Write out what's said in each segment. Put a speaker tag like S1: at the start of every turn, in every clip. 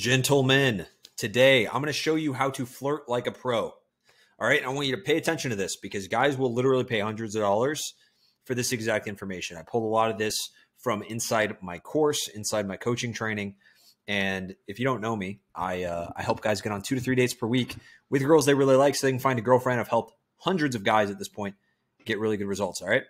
S1: Gentlemen, today I'm going to show you how to flirt like a pro. All right. I want you to pay attention to this because guys will literally pay hundreds of dollars for this exact information. I pulled a lot of this from inside my course, inside my coaching training. And if you don't know me, I help guys get on 2 to 3 dates per week with girls they really like so they can find a girlfriend. I've helped hundreds of guys at this point get really good results. All right.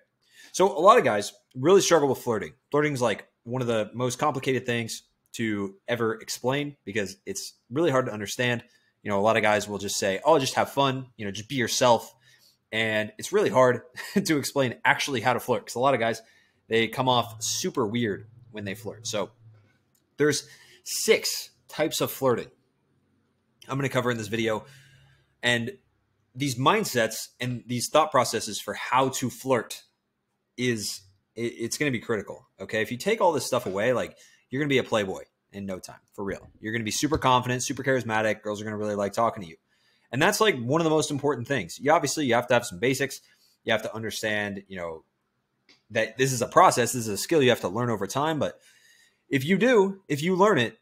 S1: So a lot of guys really struggle with flirting. Flirting is like one of the most complicated things to ever explain because it's really hard to understand. You know, a lot of guys will just say, oh, just have fun, you know, just be yourself. And it's really hard to explain actually how to flirt because a lot of guys, they come off super weird when they flirt. So there's 6 types of flirting I'm going to cover in this video. And these mindsets and these thought processes for how to flirt it's going to be critical. Okay. If you take all this stuff away, like you're going to be a playboy in no time, for real. You're going to be super confident, super charismatic. Girls are going to really like talking to you. And that's like one of the most important things. You have to have some basics. You have to understand, you know, that this is a process. This is a skill you have to learn over time. But if you learn it,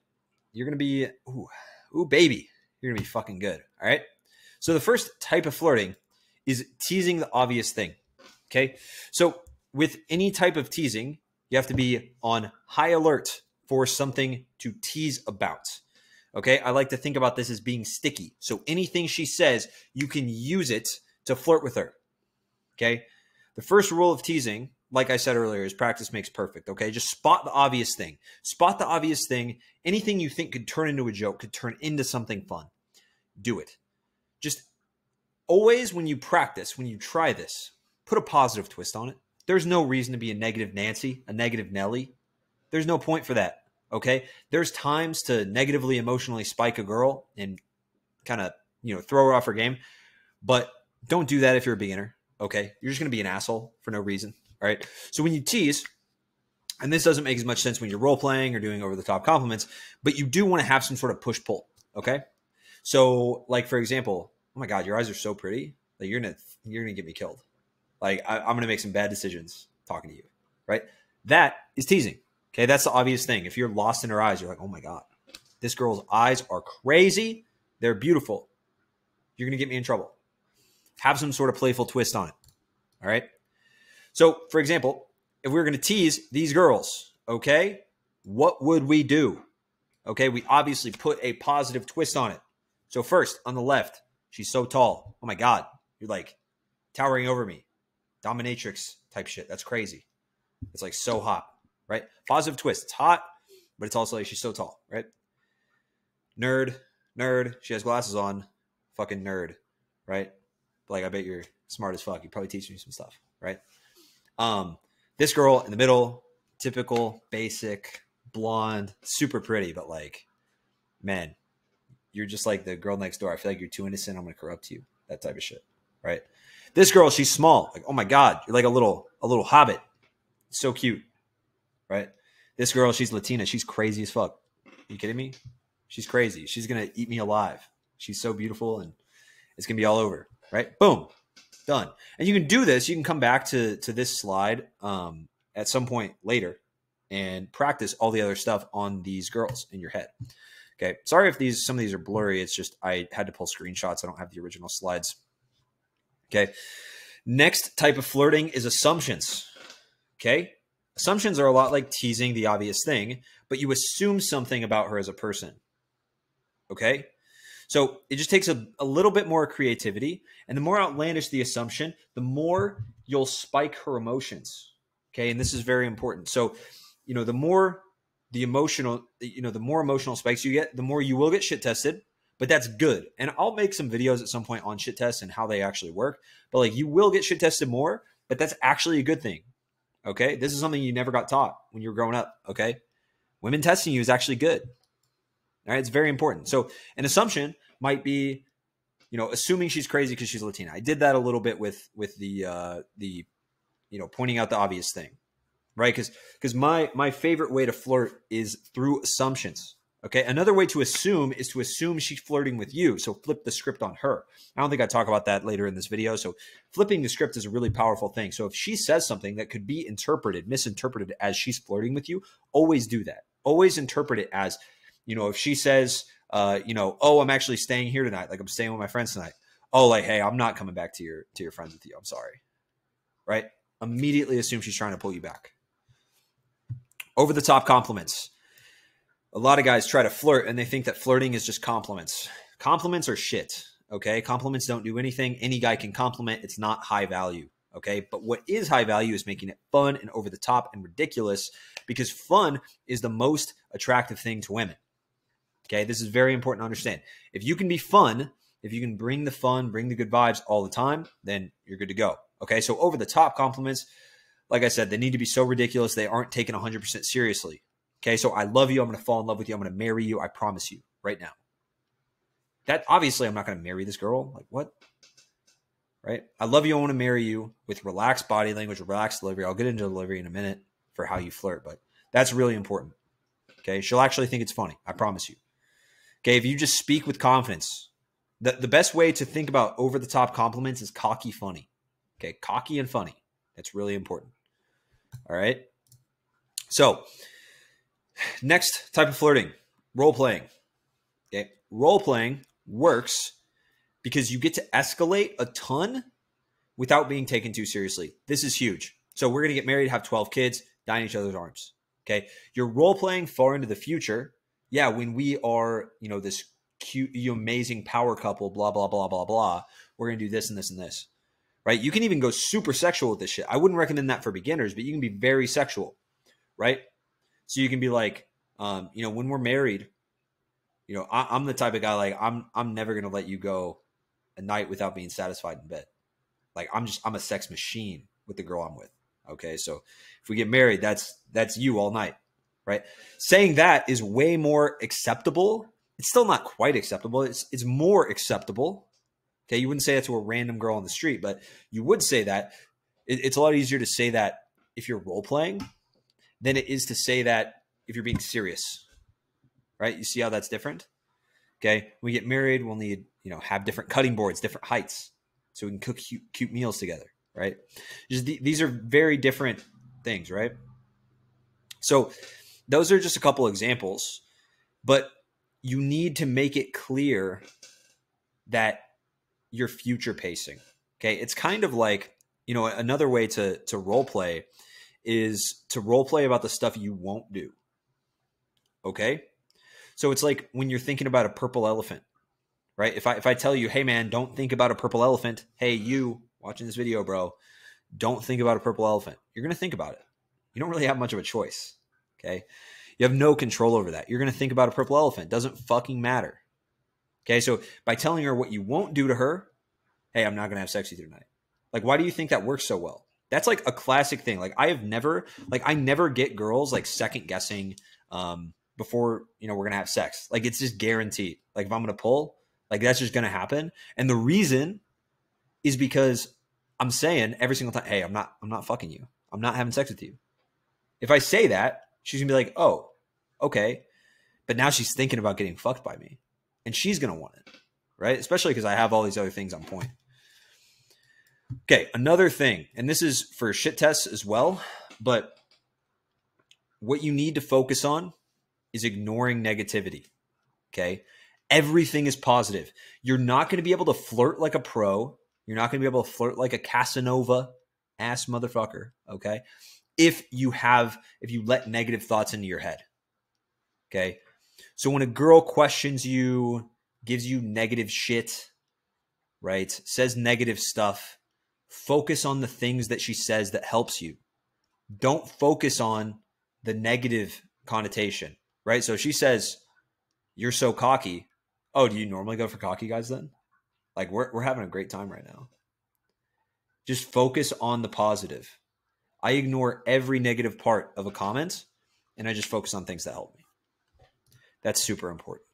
S1: you're going to be, ooh, baby, you're going to be fucking good. All right. So the first type of flirting is teasing the obvious thing. Okay. So with any type of teasing, you have to be on high alert for something to tease about. Okay. I like to think about this as being sticky. So anything she says, you can use it to flirt with her. Okay. The first rule of teasing, like I said earlier, is practice makes perfect. Okay. Just spot the obvious thing. Spot the obvious thing. Anything you think could turn into a joke, could turn into something fun. Do it. Just always when you practice, when you try this, put a positive twist on it. There's no reason to be a negative Nancy, a negative Nelly. There's no point for that. Okay. There's times to negatively emotionally spike a girl and kind of, you know, throw her off her game, but don't do that if you're a beginner. Okay. You're just going to be an asshole for no reason. All right. So when you tease, and this doesn't make as much sense when you're role playing or doing over the top compliments, but you do want to have some sort of push pull. Okay. So like, for example, oh my God, your eyes are so pretty. Like you're going to get me killed. Like I'm going to make some bad decisions talking to you, right? That is teasing. Okay. That's the obvious thing. If you're lost in her eyes, you're like, oh my God, this girl's eyes are crazy. They're beautiful. You're going to get me in trouble. Have some sort of playful twist on it. All right. So for example, if we were going to tease these girls, okay, what would we do? Okay. We obviously put a positive twist on it. So first on the left, she's so tall. Oh my God. You're like towering over me. Dominatrix type shit. That's crazy. It's like so hot, right? Positive twist. It's hot, but it's also like she's so tall, right? Nerd. She has glasses on. Fucking nerd, right? Like I bet you're smart as fuck. You probably teach me some stuff, right? This girl in the middle, typical, basic, blonde, super pretty, but like, man, you're just like the girl next door. I feel like you're too innocent. I'm gonna corrupt you. That type of shit, right? This girl, she's small. Like, oh my God, you're like a little hobbit. So cute, right? This girl, she's Latina. She's crazy as fuck. Are you kidding me? She's crazy. She's going to eat me alive. She's so beautiful and it's going to be all over, right? Boom, done. And you can do this. You can come back to this slide at some point later and practice all the other stuff on these girls in your head. Okay. Sorry if some of these are blurry. It's just I had to pull screenshots. I don't have the original slides. Okay. Next type of flirting is assumptions. Okay. Assumptions are a lot like teasing the obvious thing, but you assume something about her as a person. Okay. So it just takes a little bit more creativity, and the more outlandish the assumption, the more you'll spike her emotions. Okay. And this is very important. So, you know, the more emotional spikes you get, the more you will get shit tested. But that's good. And I'll make some videos at some point on shit tests and how they actually work. But like you will get shit tested more, but that's actually a good thing. Okay. This is something you never got taught when you were growing up. Okay. Women testing you is actually good. All right. It's very important. So an assumption might be, you know, assuming she's crazy because she's Latina. I did that a little bit with the you know, pointing out the obvious thing, right? Because my favorite way to flirt is through assumptions. Okay. Another way to assume is to assume she's flirting with you. So flip the script on her. I don't think I talk about that later in this video. So flipping the script is a really powerful thing. So if she says something that could be misinterpreted as she's flirting with you, always do that. Always interpret it as, You know, if she says, you know, oh, I'm actually staying here tonight. Like I'm staying with my friends tonight. Oh, like, hey, I'm not coming back to your friends with you. I'm sorry. Right? Immediately assume she's trying to pull you back. Over the top compliments. A lot of guys try to flirt and they think that flirting is just compliments. Compliments are shit. Okay. Compliments don't do anything. Any guy can compliment. It's not high value. Okay. But what is high value is making it fun and over the top and ridiculous, because fun is the most attractive thing to women. Okay. This is very important to understand. If you can be fun, if you can bring the fun, bring the good vibes all the time, then you're good to go. Okay. So over the top compliments, like I said, they need to be so ridiculous they aren't taken 100% seriously. Okay. So I love you. I'm going to fall in love with you. I'm going to marry you. I promise you right now. That obviously I'm not going to marry this girl. Like what? Right? I love you. I want to marry you, with relaxed body language, relaxed delivery. I'll get into delivery in a minute for how you flirt, but that's really important. Okay. She'll actually think it's funny. I promise you. Okay. If you just speak with confidence, the best way to think about over the top compliments is cocky funny. Okay. Cocky and funny. That's really important. All right. So next type of flirting, role playing. Okay. Role playing works because you get to escalate a ton without being taken too seriously. This is huge. So we're going to get married, have 12 kids, die in each other's arms. Okay. You're role playing far into the future. Yeah. When we are, you know, this cute, amazing power couple, blah, blah, blah, blah, blah. We're going to do this and this and this, right? You can even go super sexual with this shit. I wouldn't recommend that for beginners, but you can be very sexual, right? So you can be like, you know, when we're married, you know, I'm the type of guy, like I'm never going to let you go a night without being satisfied in bed. Like I'm a sex machine with the girl I'm with. Okay. So if we get married, that's you all night, right? Saying that is way more acceptable. It's still not quite acceptable. It's more acceptable. Okay. You wouldn't say that to a random girl on the street, but you would say that. It's a lot easier to say that if you're role playing than it is to say that if you're being serious, right? You see how that's different? Okay. When we get married, we'll need, you know, have different cutting boards, different heights, so we can cook cute meals together, right? These are very different things, right? So those are just a couple examples, but you need to make it clear that you're future pacing. Okay. It's kind of like, you know, another way to role play is to role play about the stuff you won't do. Okay. So it's like when you're thinking about a purple elephant, right? If I tell you, hey man, don't think about a purple elephant. Hey, you watching this video, bro, don't think about a purple elephant. You're going to think about it. You don't really have much of a choice. Okay. You have no control over that. You're going to think about a purple elephant. Doesn't fucking matter. Okay. So by telling her what you won't do to her, hey, I'm not going to have sex with you tonight. Like, why do you think that works so well? That's like a classic thing. Like I never get girls like second guessing, before, you know, we're going to have sex. Like it's just guaranteed. Like if I'm going to pull, like that's just going to happen. And the reason is because I'm saying every single time, hey, I'm not fucking you. I'm not having sex with you. If I say that, she's gonna be like, oh, okay. But now she's thinking about getting fucked by me and she's going to want it, right? Especially because I have all these other things on point. Okay. Another thing, and this is for shit tests as well, but what you need to focus on is ignoring negativity. Okay. Everything is positive. You're not going to be able to flirt like a pro. You're not going to be able to flirt like a Casanova ass motherfucker. Okay. If you let negative thoughts into your head. Okay. So when a girl questions you, gives you negative shit, right? Says negative stuff, focus on the things that she says that helps you. Don't focus on the negative connotation, right? So she says, you're so cocky. Oh, do you normally go for cocky guys then? Like we're having a great time right now. Just focus on the positive. I ignore every negative part of a comment and I just focus on things that help me. That's super important.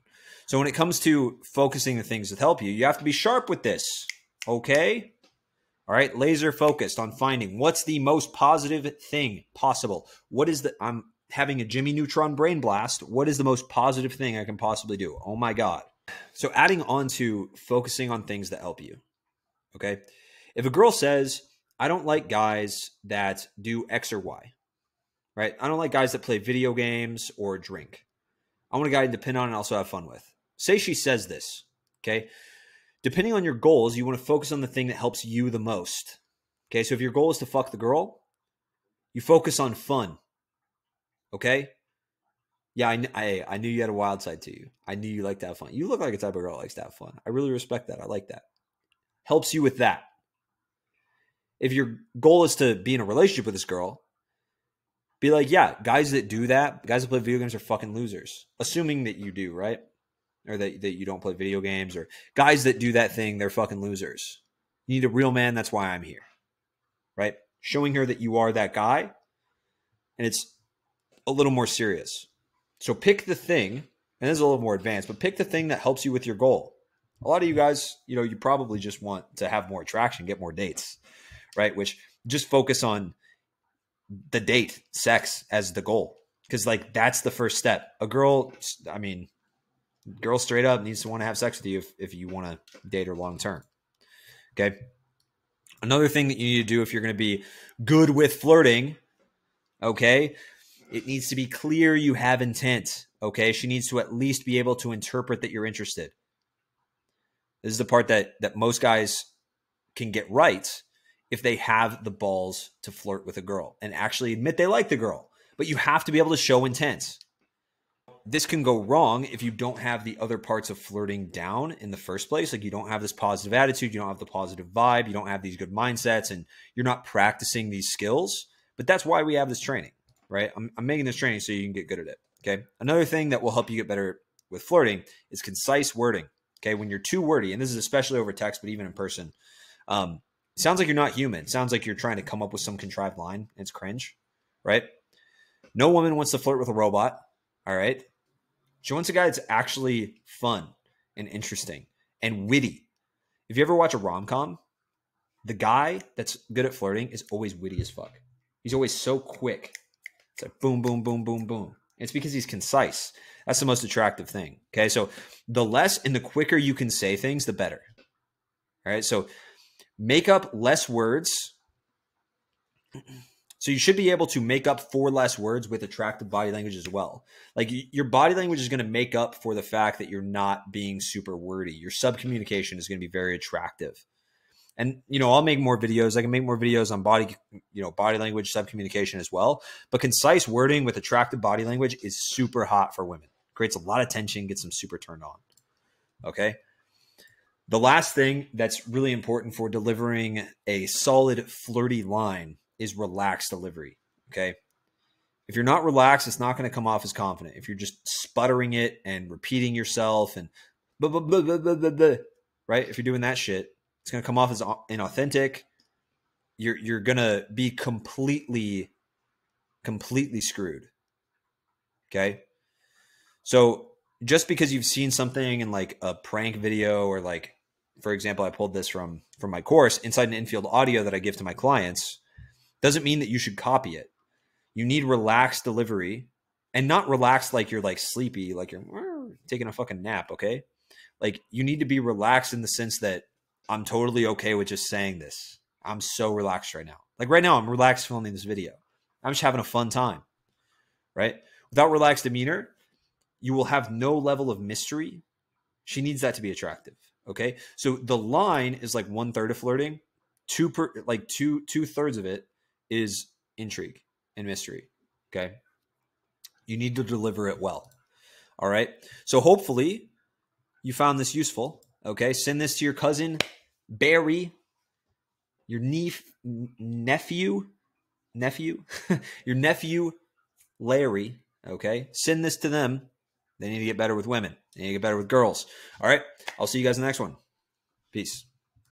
S1: So when it comes to focusing the things that help you, you have to be sharp with this. Okay? All right. Laser focused on finding what's the most positive thing possible. I'm having a Jimmy Neutron brain blast. What is the most positive thing I can possibly do? Oh my God. So adding on to focusing on things that help you. Okay. If a girl says, I don't like guys that do X or Y, right? I don't like guys that play video games or drink. I want a guy to depend on and also have fun with. Say she says this, okay? Depending on your goals, you want to focus on the thing that helps you the most. Okay, so if your goal is to fuck the girl, you focus on fun. Okay? Yeah, I knew you had a wild side to you. I knew you like to have fun. You look like a type of girl that likes to have fun. I really respect that. I like that. Helps you with that. If your goal is to be in a relationship with this girl, be like, yeah, guys that do that, guys that play video games are fucking losers. Assuming that you do, right? Or that you don't play video games, or guys that do that thing, they're fucking losers. You need a real man. That's why I'm here, right? Showing her that you are that guy, and it's a little more serious. So pick the thing, and this is a little more advanced, but pick the thing that helps you with your goal. A lot of you guys, you probably just want to have more attraction, get more dates, right? Which just focus on the date, sex as the goal. Because like that's the first step. A girl, girl straight up needs to want to have sex with you if you want to date her long term. Okay. Another thing that you need to do if you're going to be good with flirting, okay, it needs to be clear you have intent. Okay. She needs to at least be able to interpret that you're interested. This is the part that most guys can get right if they have the balls to flirt with a girl and actually admit they like the girl. But you have to be able to show intent. This can go wrong if you don't have the other parts of flirting down in the first place. Like you don't have this positive attitude, you don't have the positive vibe, you don't have these good mindsets, and you're not practicing these skills. But that's why we have this training, right? I'm making this training so you can get good at it, okay? Another thing that will help you get better with flirting is concise wording, okay? When you're too wordy, and this is especially over text, but even in person, sounds like you're not human. Sounds like you're trying to come up with some contrived line. It's cringe, right? No woman wants to flirt with a robot, all right? She wants a guy that's actually fun and interesting and witty. If you ever watch a rom-com, the guy that's good at flirting is always witty as fuck. He's always so quick. It's like boom, boom, boom, boom, boom. It's because he's concise. That's the most attractive thing. Okay, so the less and the quicker you can say things, the better. All right, so make up less words. So you should be able to make up 4 less words with attractive body language as well. Like your body language is going to make up for the fact that you're not being super wordy. Your subcommunication is going to be very attractive. And, I'll make more videos. I can make more videos on body language, subcommunication as well. But concise wording with attractive body language is super hot for women. Creates a lot of tension, gets them super turned on. Okay. The last thing that's really important for delivering a solid flirty line is relaxed delivery, okay? If you're not relaxed, it's not going to come off as confident. If you're just sputtering it and repeating yourself and blah, blah, blah, blah, blah, blah, blah, right? If you're doing that shit, it's going to come off as inauthentic. You're going to be completely screwed, okay? So just because you've seen something in like a prank video or like, for example, I pulled this from my course, Inside and Infield Audio that I give to my clients, doesn't mean that you should copy it. You need relaxed delivery, and not relaxed like you're like sleepy, like you're taking a fucking nap, okay? Like you need to be relaxed in the sense that I'm totally okay with just saying this. I'm so relaxed right now. Like right now, I'm relaxed filming this video. I'm just having a fun time, right? Without relaxed demeanor, you will have no level of mystery. She needs that to be attractive, okay? So the line is like 1/3 of flirting. Two-thirds of it is intrigue and mystery, okay? You need to deliver it well, all right? So hopefully you found this useful, okay? Send this to your cousin, Barry, your nephew, your nephew, Larry, okay? Send this to them. They need to get better with women. They need to get better with girls, all right? I'll see you guys in the next one. Peace.